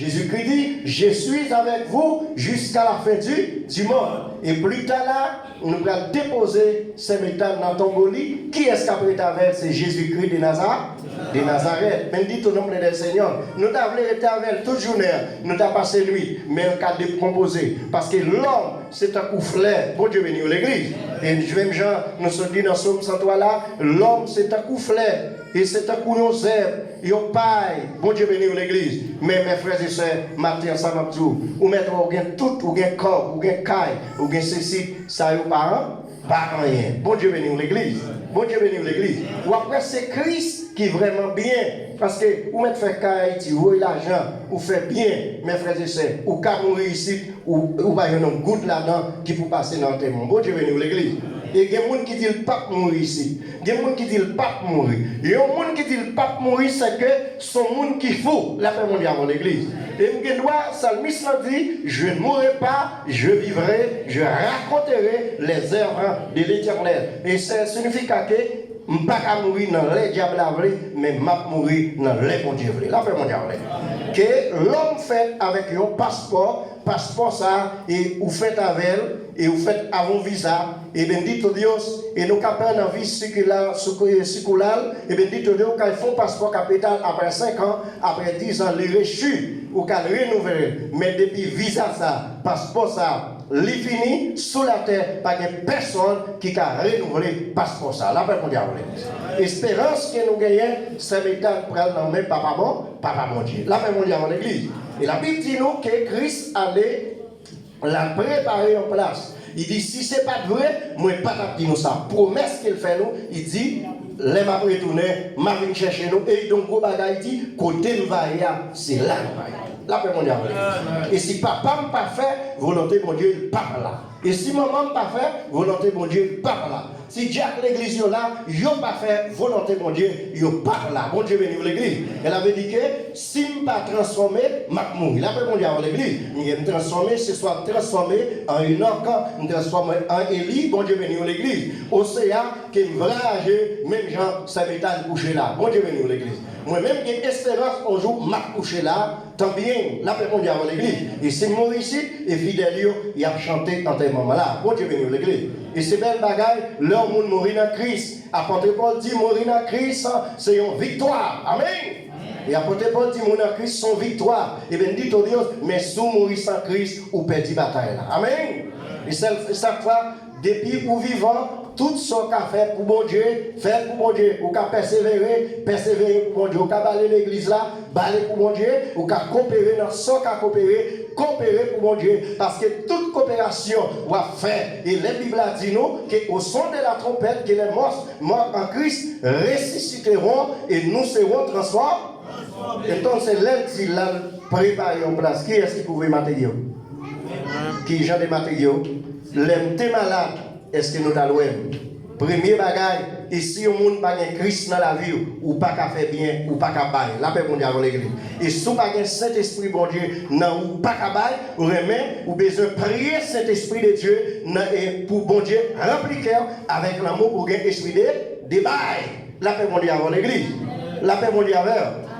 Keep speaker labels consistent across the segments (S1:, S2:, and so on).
S1: Jésus-Christ dit, je suis avec vous jusqu'à la fin du monde. Et plus tard là, nous allons déposer ces métals dans ton colis. Qui est-ce qui a prêté avec? C'est Jésus-Christ de Nazareth. Même dit au nom du Seigneur. Nous avons été avec toute journée. Nous avons passé nuit. Mais en cas de décomposer. Parce que l'homme, c'est un coup flair. Bon Dieu béni l'église. Et je vais Jean, nous sommes dit dans Somme 103 là, l'homme, c'est un coup flair. Et c'est un coup de zèbre. Yon paille, bon Dieu béni l'église. Mais mes frères et sœurs, matin ensemble avec vous, ou mettre ou gain tout, ou gain corps, ou gain caille, ou gain ceci, ça yon pas rien. Bon Dieu béni l'église. Bon Dieu béni l'église. Ou après c'est Christ qui est vraiment bien. Parce que ou mettre faire caille, vous voyez l'argent, ou fait bien, mes frères et sœurs, ou qu'à mourir ici, ou pas yon goutte là-dedans qui peut passer dans le témoin. Bon Dieu béni l'église. Et il y a des gens qui disent le pape mourir ici. Il y a des gens qui disent le pape mourir. Il y a des gens qui disent le pape mourir, c'est que son monde qui faut la paix mondiale dans l'église. Et nous doit, Salmiste l'a dit, je ne mourrai pas, je vivrai, je raconterai les œuvres de l'Éternel. Et ça signifie que je ne vais pas mourir dans les diables, mais je vais mourir dans les bons dieux. La paix mondiale. Que l'homme fait avec un passeport ça, et vous faites avec elle, et vous faites avant visa, et bendito Dios, et nous capons dans vie circulaire, et bendito Dios, quand ils font passeport capital après 5 ans, après 10 ans, les reçus, ou qu'à renouveler, mais depuis visa ça, passeport ça, les fini sous la terre, pas de personne qui a renouvelé passeport ça. La paix mondiale. Espérance que nous gagnons, c'est métal pour le nommer papa bon Dieu. La paix mondiale en l'église. Et la Bible dit nous que Christ allait la préparer en place. Il dit si ce n'est pas vrai, moi pas dire nous ça. Promesse qu'il fait nous, il dit les m'a retourner, m'a venir chercher nous et donc gros bagaille dit côté nous va c'est là nous va. La paix mondiale. Et si papa m'a pas fait, volonté mon Dieu, il part là. Et si maman m'a pas fait, volonté mon Dieu, il part là. Si Jack l'église là, il n'a pas fait, volonté mon Dieu, il part là. Bon Dieu béni l'église. Elle avait dit que si je ne pas transformé, je vais mourir. La paix mondiale l'église. Il me transformer, ce soit transformé en une orque, me transformer en Élie, bon Dieu béni l'église. Océan qui me voyage, même gens, ça m'étonne couché là. Bon Dieu béni l'église. Moi-même, j'ai espérance un jour, m'a couché là, tant bien, la paix mondiale l'église. Et c'est moi ici, et fidèle, il a chanté dans ces moments-là. Bon Dieu béni l'église. Et c'est belle bagaille, leur monde mourir dans Christ. Apôtre Paul dit, mourir dans Christ, c'est une victoire. Amen. Et apôtre Paul dit, mourir dans Christ, c'est une victoire. Et bien, dit au Dieu, mais si vous mourrez sans Christ, vous perdez la bataille là. Amen. Et chaque fois, depuis vous vivant, tout ce qu'a fait pour bon Dieu, fait pour bon Dieu. Ou qu'a persévérer pour bon Dieu. Ou qu'a baler l'église là, baler pour bon Dieu. Ou qu'a coopérer dans ce qu'a coopérer pour bon Dieu. Parce que toute coopération va faire. Et la Bible a dit nous qu'au son de la trompette, que les morts en Christ ressusciteront et nous serons transformés. Et donc c'est l'aide qui l'a préparé en place. Qui est-ce qui pouvait matériaux? Qui j'ai des matériaux? L'aime t'es malade. Est-ce que nous allons? Premier bagage, ici au monde pas de Christ dans la vie, ou pas qu'à faire bien, ou pas qu'à bailler. La paix mondiale dans l'église. Et si vous n'avez pas de Saint-Esprit, bon Dieu, non, ou pas qu'à bailler, ou remet, ou besoin de prier Saint-Esprit de Dieu, pour bon Dieu, remplir cœur avec l'amour pour gagner l'esprit de bail. La paix mondiale dans l'église. La paix mondiale.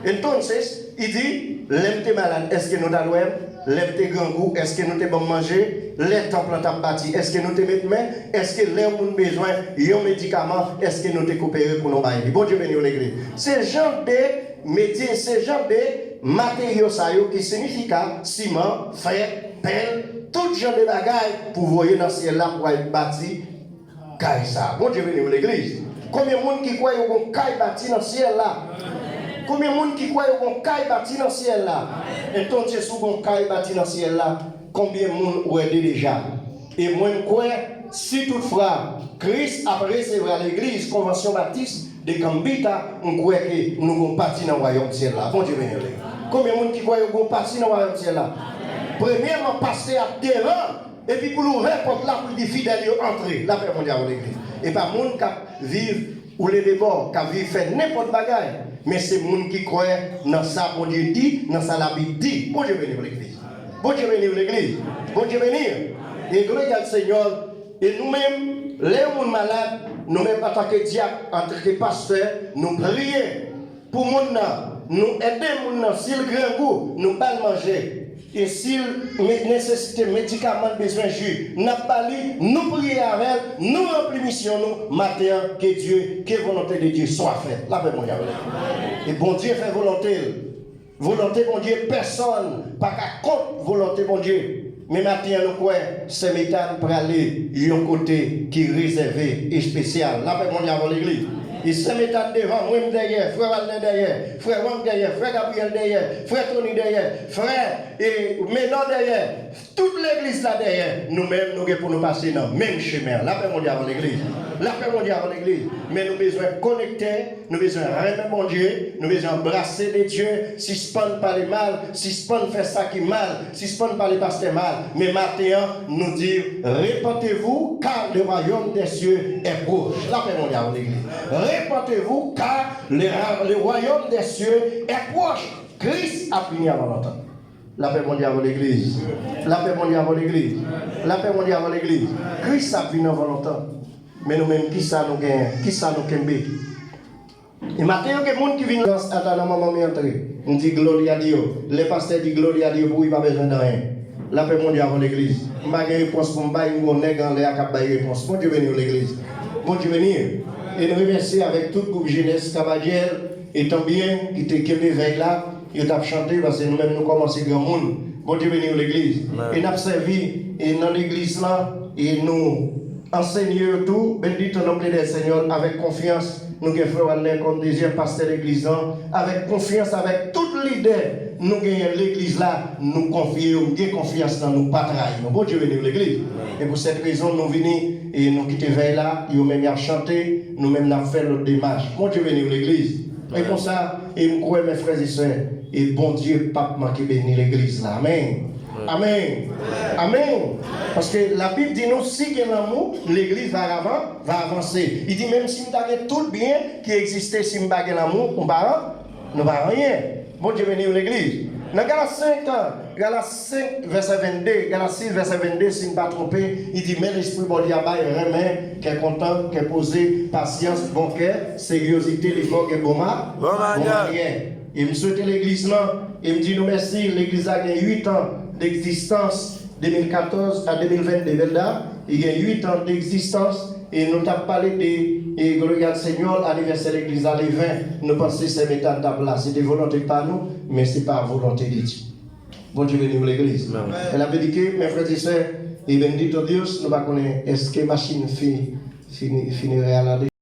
S1: Entonces, il dit, l'aime t'es malade, est-ce que nous allons? L'aime t'es grand goût, est-ce que nous t'es bon manger? Les temples t'ont bâti, est-ce que nous te mettons main? Est-ce que les gens ont besoin d'un médicament? Est-ce que nous te coopéré pour nous bailler? Bon Dieu béni l'église. C'est genre de métier, c'est genre de matériaux qui signifient ciment, fer, pelle, tout genre de bagailles pour voyer dans le ciel là pour être bâti. Caille ça. Bon Dieu béni l'église. Combien de monde qui croient qu'on caille bâti dans le ciel là? Combien de monde qui croient qu'on caille bâti dans le ciel là? Et donc c'est sous qu'on caille bâti dans le ciel là. Combien de monde ont aidé déjà? Et moi, je crois, si toutefois, Christ a recevoir l'église, Convention Baptiste de Gambita, on croit que nous sommes partis dans le royaume ciel là. Bon Dieu béni. Combien de monde qui croit que nous sommes partis dans le royaume ciel là? Premièrement, passer à terrain, et puis pour l'ouvrir porte là, pour les fidèles entrer. La paix mondiale dans l'église. Et pas monde qui vivent ou les débords, qui vivent faire n'importe bagaille. Mais c'est monde qui croit dans ça, bon Dieu dit, dans ça la Bible dit. Bon Dieu béni l'église. Bon Dieu béni l'église. Bon Dieu béni. Et gloire au Seigneur. Et nous-mêmes, les gens malades, nous-mêmes en tant que diacre, en tant que pasteur, nous prions pour monde nous aider les gens, s'il grand goût, nous pas manger. Et s'il nécessite médicaments, besoin de jus, nous parlons, nous prions avec, nous remplissons mission, nous, matin, que Dieu, que volonté de Dieu soit faite. La paix mondiale. Et bon Dieu fait volonté. Volonté, bon Dieu, personne, pas qu'à contre volonté, bon Dieu. Mais maintenant, nous croyons, c'est métal pour aller d'un côté qui est réservé et spécial. La paix mondiale dans l'église. Et c'est métal devant, moi derrière, frère Walden derrière, frère Wang derrière, frère Gabriel derrière, frère Tony derrière, frère et Ménon derrière, toute l'église là derrière. Nous-mêmes, nous pour nous passer dans le même chemin. La paix mondiale dans l'église. La paix mondiale dans l'église. Mais nous avons besoin de connecter, nous avons besoin de remettre mon Dieu, nous avons besoin d'embrasser des dieux, suspendre par les mal, suspendre faire ça qui est mal, suspendre par les pasteurs mal. Mais maintenant, nous dire, répentez-vous car le royaume des cieux est proche. La paix mondiale dans l'église. Répentez-vous car le royaume des cieux est proche. Christ a fini avant longtemps. La paix mondiale avant l'église. La paix mondiale avant l'église. La paix mondiale avant l'église. Christ a fini avant longtemps. Mais nous-mêmes, qui ça nous gagne? Qui ça nous gagne? Et maintenant, il y a des gens qui viennent à la maman entrer. On dit gloire à Dieu. Les pasteurs disent gloire à Dieu pour il n'y a pas besoin de rien. La paix mondiale avant l'église. Je n'ai pas de réponse pour me faire une réponse. Bon Dieu venir à l'église. Bon Dieu venir. Et nous remercions avec tout le groupe jeunesse Cabadiel et tant bien qui était veille là, ils ont chanté parce que nous-mêmes nous commençons grand monde. Bon Dieu venir à l'église. Et nous avons servi et dans l'église là et nous enseignons tout, béni ton nom des Seigneur avec confiance. Nous avons comme deuxième pasteur de l'église là, avec confiance, avec toute l'idée. Nous gagnons l'église là, nous confions, nous avons confiance dans nous, pas trahir. Bon Dieu venir à l'église. Et pour cette raison, nous venons et nous quittons veille là, nous même à chanter, nous même à faire notre démarche. Bon Dieu venir à l'église. Et comme ça, et nous croyons mes frères et sœurs, et bon Dieu, pas manquer bénir l'église là. Amen. Amen. Amen. Parce que la Bible dit nous, si il y a l'amour, l'église va avancer. Il dit même si nous avons tout le bien qui existait, si nous n'avons pas l'amour, nous n'avons rien. Bon Dieu venir à l'église. Dans Galates 5, verset 22, Galates 6, verset 22, si je ne pas trompé, il dit, mais l'Esprit bon Dieu est remet, qui est content, qui est posé, patience, bon cœur, sérieuxité, l'effort, qui est bon manière. Il me souhaite l'église là, il me dit, nous merci, l'église a gagné 8 ans d'existence, 2014 à 2022, il y a 8 ans d'existence, et nous avons parlé de gloire Seigneur, anniversaire de l'église à les 20, nous pensons que c'est métal là, c'est des volontés par nous, mais ce n'est pas volonté de Dieu. Bon Dieu béni l'église. Elle avait dit que mes frères et sœurs, et bendito Dieu, nous ne connaissons pas est-ce que la machine finirait à la